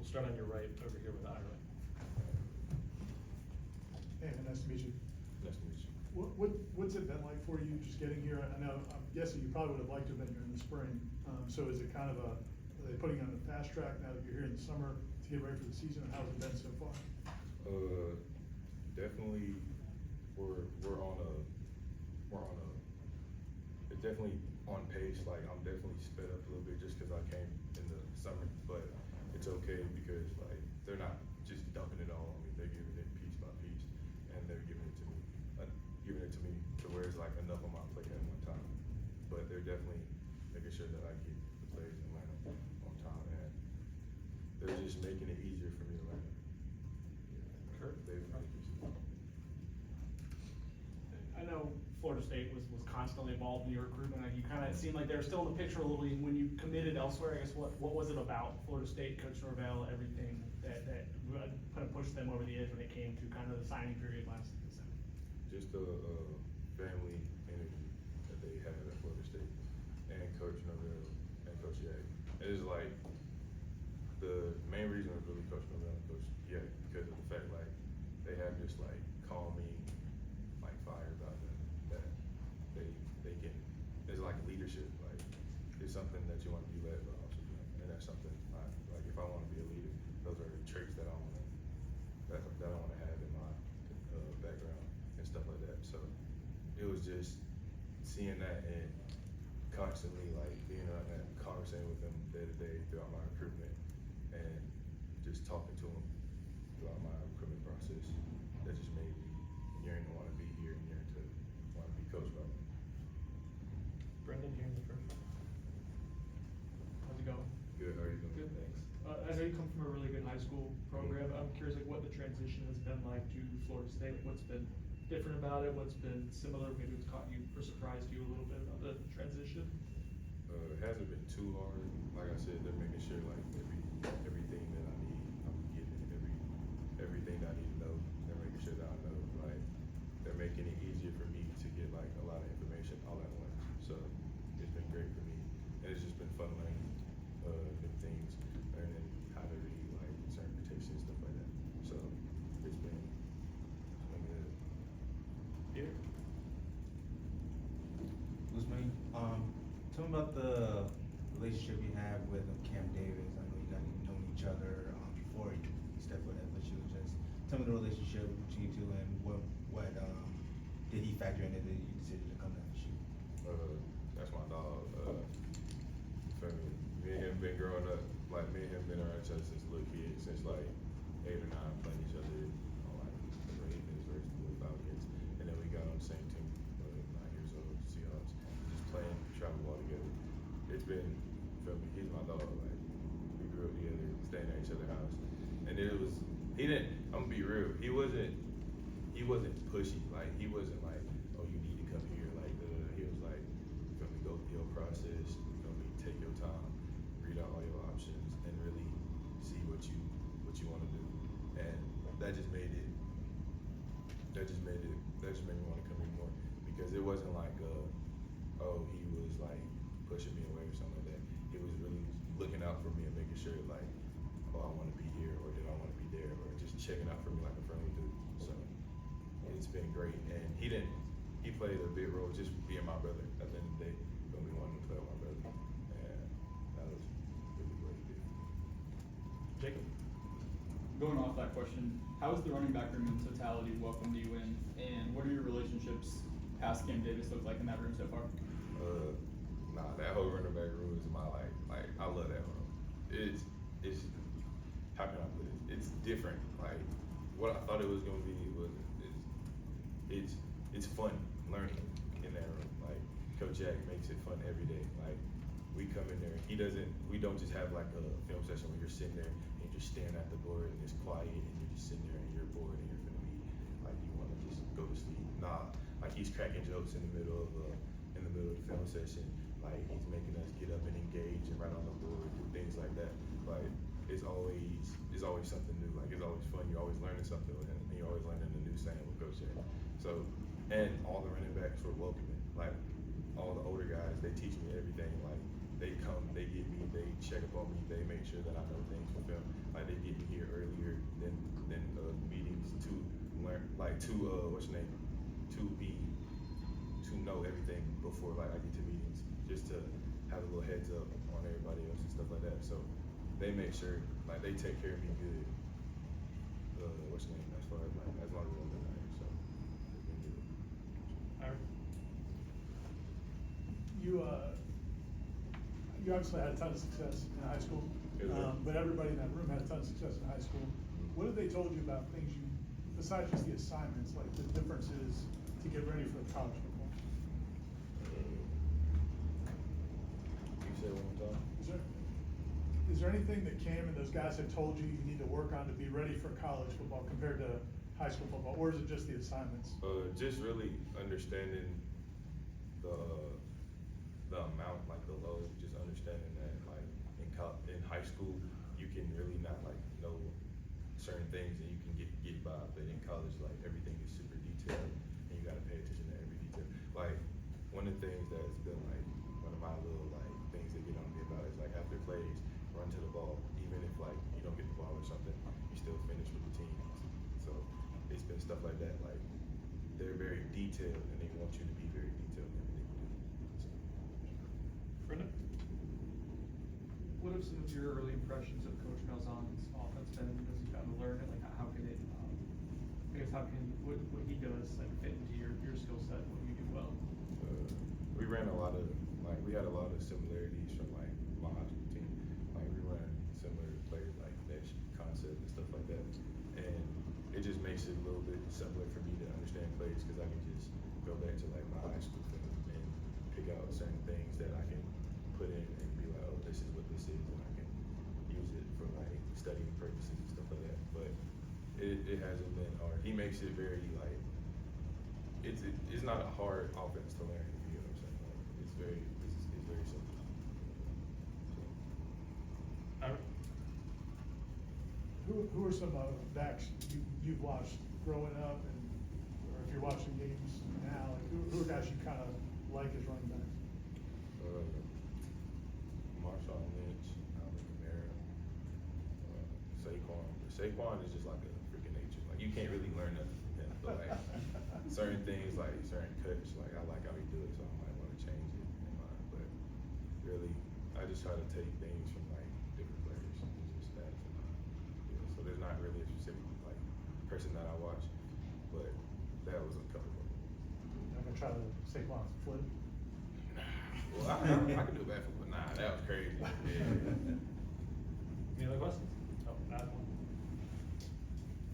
start on your right over here with Ira. Hey, nice to meet you. Nice to meet you. What's it been like for you just getting here? I know, I'm guessing you probably would have liked to have been here in the spring. So is it kind of are they putting you on the fast track now that you're here in the summer to get ready for the season? Or how has it been so far? Definitely, we're on a, it's definitely on pace. Like I'm definitely sped up a little bit just because I came in the summer, but it's okay because like they're not just dumping it all on me. They're giving it piece by piece, and they're giving it to me, to where it's like enough on my plate at one time. But they're definitely making sure that I get the plays and line up on time, and they're just making it easier for me to learn. Kurt? I know Florida State was constantly involved in your recruitment. You kind of seemed like they were still in the picture a little bit when you committed elsewhere. I guess what was it about Florida State, Coach Norvell, everything that kind of pushed them over the edge when it came to kind of the signing period last December? Just the family energy that they have at Florida State, and Coach Norvell and Coach Yak. It is like the main reason was really Coach Norvell and Coach Yak because of the fact like they have this like calming like fire about them that they can. It's like leadership. Like it's something that you want to be led by, also, and that's something like if I want to be a leader, those are traits that I want to have in my background and stuff like that. So it was just seeing that and constantly like being on that conversation with them day to day throughout my recruitment and just talking to them throughout my recruitment process. That just made me yearn to want to be here and yearn to want to be coached by them. Brendan here in the front. How's it going? Good, how are you doing? Good, thanks. I know you come from a really good high school program. I'm curious like what the transition has been like to Florida State. Like, what's been different about it? What's been similar? Maybe it's caught you or surprised you a little bit about the transition? It hasn't been too hard. Like I said, they're making sure like everything that I need, I'm getting everything that I need to know. They're making sure that I know. Like they're making it easier for me to get like a lot of information all at once. So it's been great for me, and it's just been fun learning new things, learning how to read like certain quotations, stuff like that. So it's been good. Here. Ousmane, tell me about the relationship you have with Cam Davis. I know you guys known each other before you stepped foot at FSU. Just tell me the relationship between you two and what did he factor into the decision to come to FSU? That's my dog. Me and him been growing up, like me and him been around each other since little kids, since like 8 or 9, playing each other on like the Ravens versus the Falcons, and then we got on the same team, 9 years old, Seahawks, just playing travel ball together. It's been, feel me, he's my dog. Like we grew up together, staying at each other's house, and it was I'm gonna be real, he wasn't pushy. Like he wasn't like, oh, you need to come here. Like he was like, feel me, go through your process. Feel me, take your time, read out all your options, and really see what you want to do. And that just made me want to come in more, because it wasn't like oh, he was like pushing me away or something like that. He was really looking out for me and making sure like, oh, I want to be here, or did I want to be there, or just checking out for me like a friendly dude. So it's been great, and he played a big role just being my brother at the end of the day, when we wanted to play with my brother, and that was really what he did. Jacob. Going off that question, how has the running back room in totality welcomed you in, and what are your relationships past Cam Davis look like in that room so far? That whole running back room is my life. Like I love that room. It's how can I put it? It's different. Like what I thought it was gonna be it's fun learning in that room. Like Coach Jack makes it fun every day. Like we come in there, we don't just have like a film session where you're sitting there and you're just staring at the board and it's quiet and you're just sitting there and you're bored and you're gonna be like you want to just go to sleep. Nah, like he's cracking jokes in the middle of the film session. Like he's making us get up and engage and write on the board, do things like that. Like it's always something new. Like it's always fun. You're always learning something with him, and you're always learning a new saying with Coach Jack. So, and all the running backs were welcoming. Like all the older guys, they teach me everything. Like they come, they get me, they check up on me, they make sure that I know things for film. Like they get me here earlier than meetings to learn, like to what's your name, to know everything before like I get to meetings, just to have a little heads up on everybody else and stuff like that. So they make sure like they take care of me good. What's your name? As far as like as long as I'm there, so it's been good. Ira? You obviously had a ton of success in high school, Yeah. but everybody in that room had a ton of success in high school. What have they told you about things you, besides just the assignments, like the differences to get ready for college football? You said one more time. Is there anything that Cam and those guys have told you you need to work on to be ready for college football compared to high school football, or is it just the assignments? Just really understanding the amount, like the load, just understanding that like in high school you can really not like know certain things and you can get by, but in college like everything is super detailed and you gotta pay attention to every detail. Like one of the things that's been like one of my little like things that get on me about is like after plays, run to the ball, even if like you don't get the ball or something, you still finish with the team. So it's been stuff like that, like they're very detailed and they want you to be very detailed in everything you do. So. Brendan? What have some of your early impressions of Coach Malzahn's offense been as you kind of learn it? Like, how can it, I guess, how can what he does like fit into your skill set? What do you do well? We ran a lot of we had a lot of similarities from like my high school team. Like we ran similar players like mesh concept and stuff like that, and it just makes it a little bit simpler for me to understand plays because I can just go back to like my high school film and pick out certain things that I can put in and be like, oh, this is what this is, and I can use it for like studying purposes and stuff like that. But it hasn't been hard. He makes it very like it's not a hard offense to learn. If you know what I'm saying, like, it's very simple. So. Ira? Who are some backs you've watched growing up, and or if you're watching games now, like who are guys you kind of like as running backs? Marshawn Lynch, Alvin Kamara, Saquon. Saquon is just like a freaking nature. Like you can't really learn nothing from him, but like certain things, like certain cuts, like I like how he do it, so I might want to change it in mine. But really, I just try to take things from like different players and just add to mine. Yeah, so there's not really a specific like person that I watch, but that was a couple of them. I'm gonna try to Saquon's flip. Well, I can do a backflip, but nah, that was crazy. Yeah. Any other questions? Oh, Adam?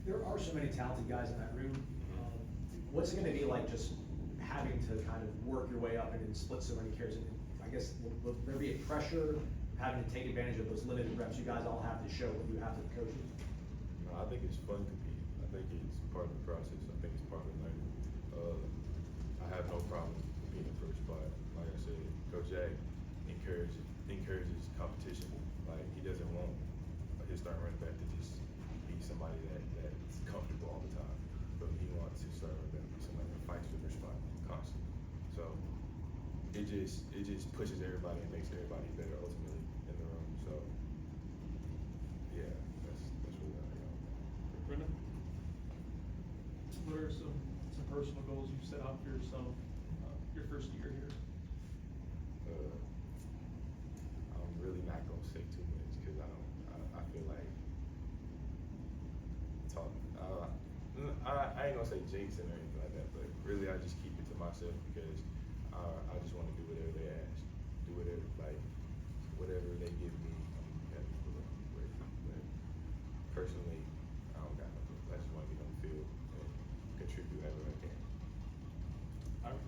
There are so many talented guys in that room. What's it gonna be like just having to kind of work your way up and then split so many carries? And I guess, will there be a pressure having to take advantage of those limited reps you guys all have to show what you have to the coaches? No, I think it's fun competing. I think it's part of the process. I think it's part of learning. I have no problem being in first spot. Like I said, Coach Jack encourages competition. Like he doesn't want his starting running back to just be somebody that's comfortable all the time. But he wants his starting running back to be somebody that fights for their spot constantly. So it just pushes everybody and makes everybody better ultimately in the room. So yeah, that's really what I got. Brendan? What are some personal goals you've set out for yourself your first year here? I'm really not gonna say too much because I feel like I ain't gonna say jinxing or anything like that, but really I just keep it to myself because I just want to do whatever they ask, do whatever they give me. I'm happy for them. But personally, I don't got nothing. I just want to be on the field and contribute however I can. Ira?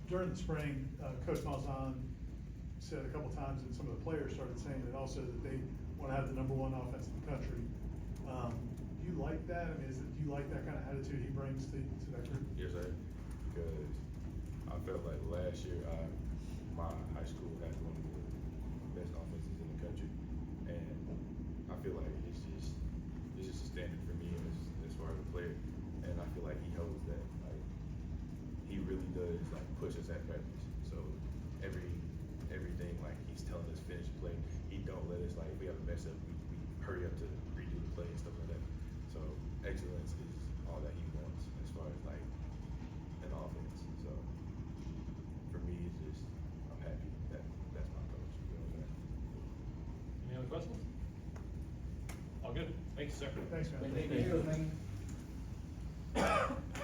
During the spring, Coach Malzahn said a couple times, and some of the players started saying it also, that they want to have the #1 offense in the country. Do you like that? I mean, do you like that kind of attitude he brings to that group? Yes, sir. Because I felt like last year, my high school had one of the best offenses in the country, and I feel like it's just a standard for me as far as a player, and I feel like he holds that. Like he really does like push us at practice. So every said, we hurry up to redo the play and stuff like that. So excellence is all that he wants as far as like an offense. So for me, it's just I'm happy that that's my coach. You know what I'm saying? Any other questions? All good. Thank you, sir. Thanks, man. Thank you.